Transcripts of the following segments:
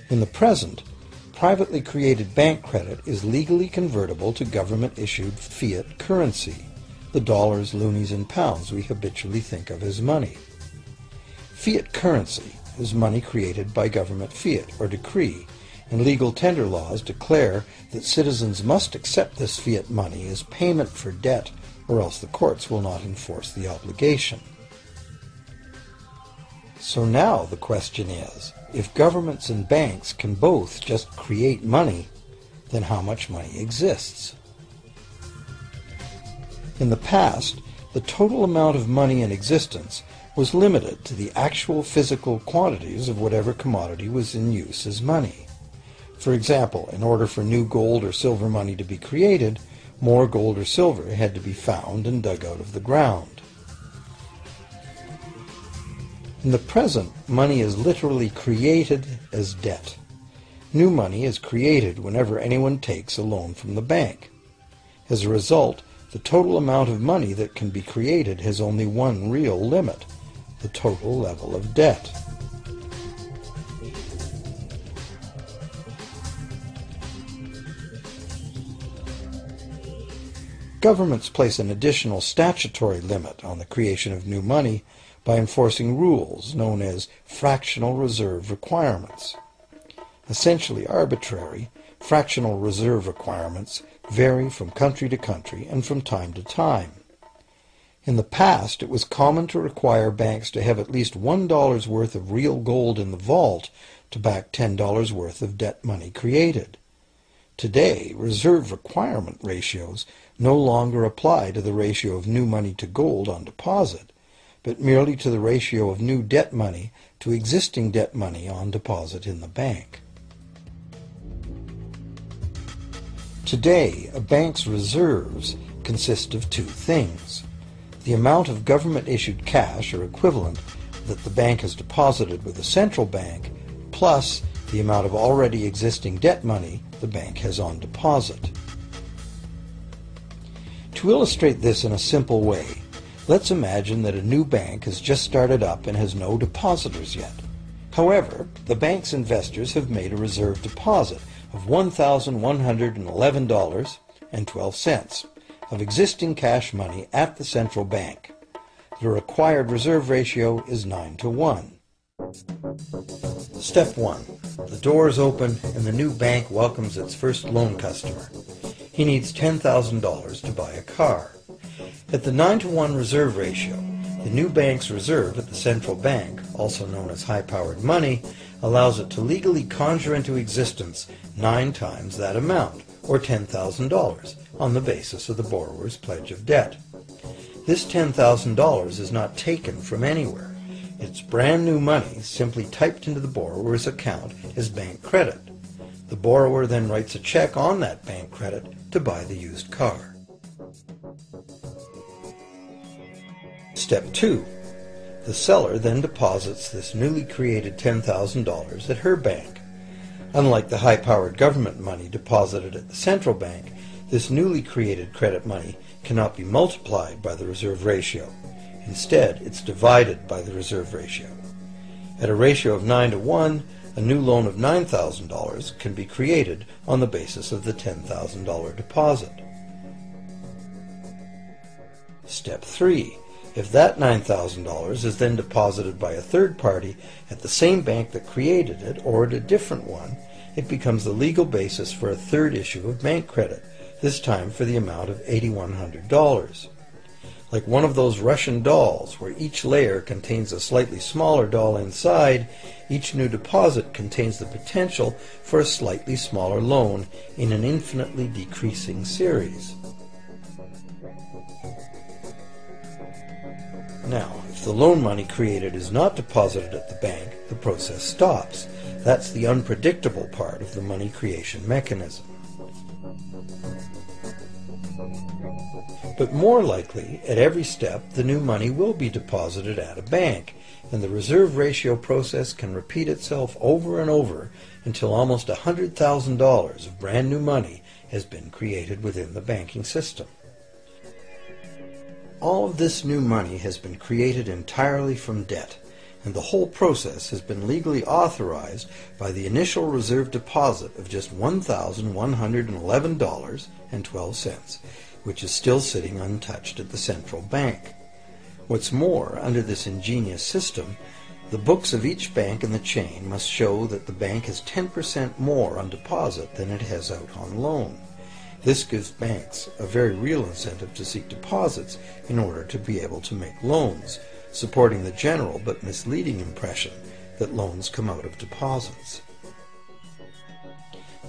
In the present, privately created bank credit is legally convertible to government-issued fiat currency, the dollars, loonies, and pounds we habitually think of as money. Fiat currency is money created by government fiat or decree, and legal tender laws declare that citizens must accept this fiat money as payment for debt, or else the courts will not enforce the obligation. So now the question is, if governments and banks can both just create money, then how much money exists? In the past, the total amount of money in existence was limited to the actual physical quantities of whatever commodity was in use as money. For example, in order for new gold or silver money to be created, more gold or silver had to be found and dug out of the ground. In the present, money is literally created as debt. New money is created whenever anyone takes a loan from the bank. As a result, the total amount of money that can be created has only one real limit: the total level of debt. Governments place an additional statutory limit on the creation of new money by enforcing rules known as fractional reserve requirements. Essentially arbitrary, fractional reserve requirements vary from country to country and from time to time. In the past, it was common to require banks to have at least $1 worth of real gold in the vault to back $10 worth of debt money created. Today, reserve requirement ratios no longer apply to the ratio of new money to gold on deposit, but merely to the ratio of new debt money to existing debt money on deposit in the bank. Today, a bank's reserves consist of two things: the amount of government-issued cash or equivalent that the bank has deposited with the central bank, plus the amount of already existing debt money the bank has on deposit. To illustrate this in a simple way, let's imagine that a new bank has just started up and has no depositors yet. However, the bank's investors have made a reserve deposit of $1,111.12 of existing cash money at the central bank. The required reserve ratio is 9-to-1. Step 1. The doors open and the new bank welcomes its first loan customer. He needs $10,000 to buy a car. At the 9-to-1 reserve ratio, the new bank's reserve at the central bank, also known as high-powered money, allows it to legally conjure into existence 9 times that amount, or $10,000, on the basis of the borrower's pledge of debt. This $10,000 is not taken from anywhere. It's brand new money simply typed into the borrower's account as bank credit. The borrower then writes a check on that bank credit to buy the used car. Step 2. The seller then deposits this newly created $10,000 at her bank. Unlike the high-powered government money deposited at the central bank, this newly created credit money cannot be multiplied by the reserve ratio. Instead, it's divided by the reserve ratio. At a ratio of 9-to-1, a new loan of $9,000 can be created on the basis of the $10,000 deposit. Step 3. If that $9,000 is then deposited by a third party at the same bank that created it or at a different one, it becomes the legal basis for a third issue of bank credit, this time for the amount of $8,100. Like one of those Russian dolls, where each layer contains a slightly smaller doll inside, each new deposit contains the potential for a slightly smaller loan in an infinitely decreasing series. Now, if the loan money created is not deposited at the bank, the process stops. That's the unpredictable part of the money creation mechanism. But more likely, at every step, the new money will be deposited at a bank, and the reserve ratio process can repeat itself over and over until almost $100,000 of brand new money has been created within the banking system. All of this new money has been created entirely from debt, and the whole process has been legally authorized by the initial reserve deposit of just $1,111.12, which is still sitting untouched at the central bank. What's more, under this ingenious system, the books of each bank in the chain must show that the bank has 10% more on deposit than it has out on loan. This gives banks a very real incentive to seek deposits in order to be able to make loans, supporting the general but misleading impression that loans come out of deposits.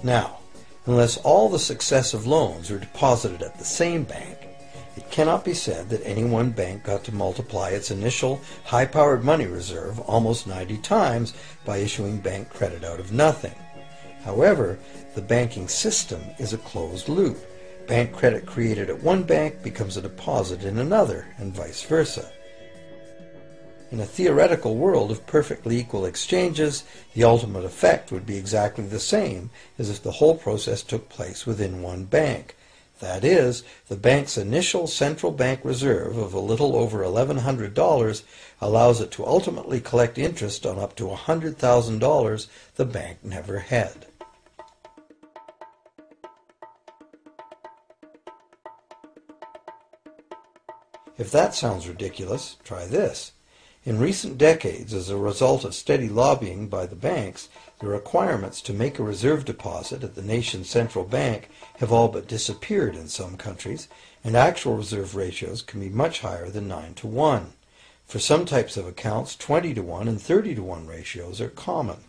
Now, unless all the successive loans are deposited at the same bank, it cannot be said that any one bank got to multiply its initial high-powered money reserve almost 90 times by issuing bank credit out of nothing. However, the banking system is a closed loop. Bank credit created at one bank becomes a deposit in another, and vice versa. In a theoretical world of perfectly equal exchanges, the ultimate effect would be exactly the same as if the whole process took place within one bank. That is, the bank's initial central bank reserve of a little over $1,100 allows it to ultimately collect interest on up to $100,000 the bank never had. If that sounds ridiculous, try this. In recent decades, as a result of steady lobbying by the banks, the requirements to make a reserve deposit at the nation's central bank have all but disappeared in some countries, and actual reserve ratios can be much higher than 9-to-1. For some types of accounts, 20-to-1 and 30-to-1 ratios are common.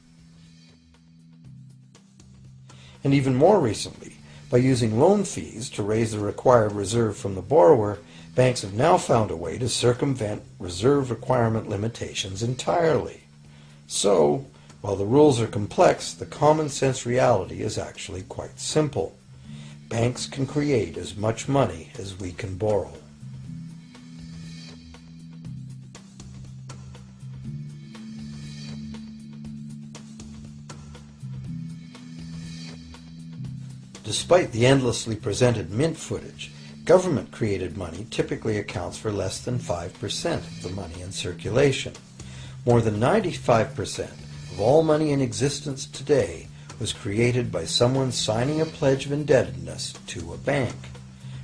And even more recently, by using loan fees to raise the required reserve from the borrower, banks have now found a way to circumvent reserve requirement limitations entirely. So, while the rules are complex, the common sense reality is actually quite simple. Banks can create as much money as we can borrow. Despite the endlessly presented mint footage, government-created money typically accounts for less than 5% of the money in circulation. More than 95% of all money in existence today was created by someone signing a pledge of indebtedness to a bank.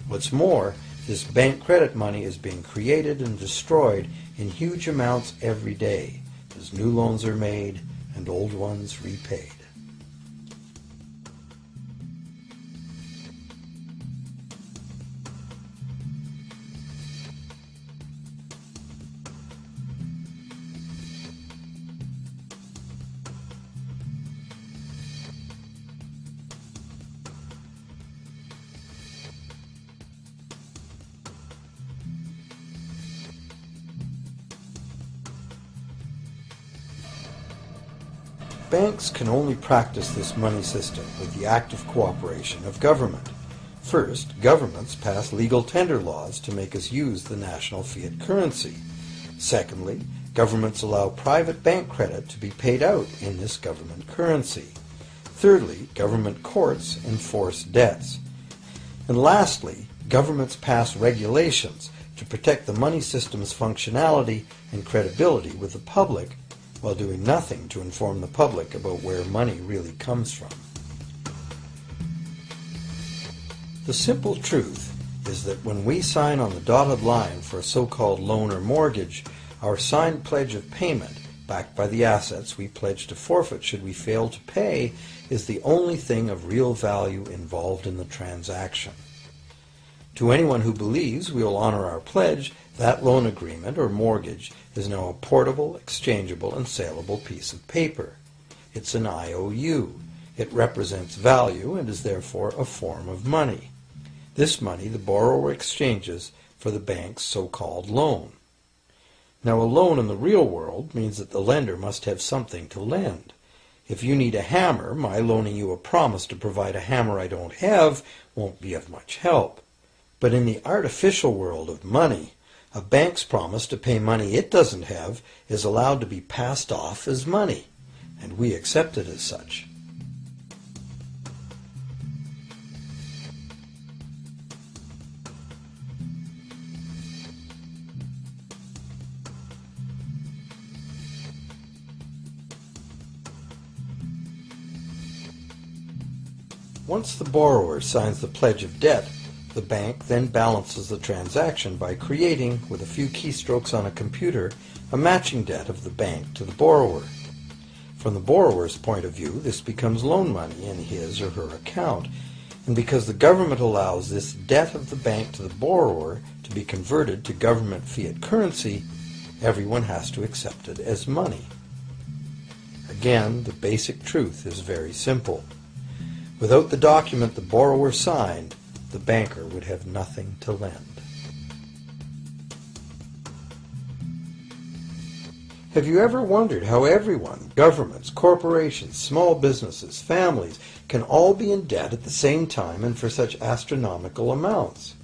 What's more, this bank credit money is being created and destroyed in huge amounts every day, as new loans are made and old ones repaid. Banks can only practice this money system with the active cooperation of government. First, governments pass legal tender laws to make us use the national fiat currency. Secondly, governments allow private bank credit to be paid out in this government currency. Thirdly, government courts enforce debts. And lastly, governments pass regulations to protect the money system's functionality and credibility with the public, while doing nothing to inform the public about where money really comes from. The simple truth is that when we sign on the dotted line for a so-called loan or mortgage, our signed pledge of payment, backed by the assets we pledge to forfeit should we fail to pay, is the only thing of real value involved in the transaction. To anyone who believes we will honor our pledge, that loan agreement or mortgage is now a portable, exchangeable, and saleable piece of paper. It's an IOU. It represents value and is therefore a form of money. This money the borrower exchanges for the bank's so-called loan. Now, a loan in the real world means that the lender must have something to lend. If you need a hammer, my loaning you a promise to provide a hammer I don't have won't be of much help. But in the artificial world of money, a bank's promise to pay money it doesn't have is allowed to be passed off as money, and we accept it as such. Once the borrower signs the pledge of debt, the bank then balances the transaction by creating, with a few keystrokes on a computer, a matching debt of the bank to the borrower. From the borrower's point of view, this becomes loan money in his or her account, and because the government allows this debt of the bank to the borrower to be converted to government fiat currency, everyone has to accept it as money. Again, the basic truth is very simple. Without the document the borrower signed, the banker would have nothing to lend. Have you ever wondered how everyone, governments, corporations, small businesses, families, can all be in debt at the same time and for such astronomical amounts?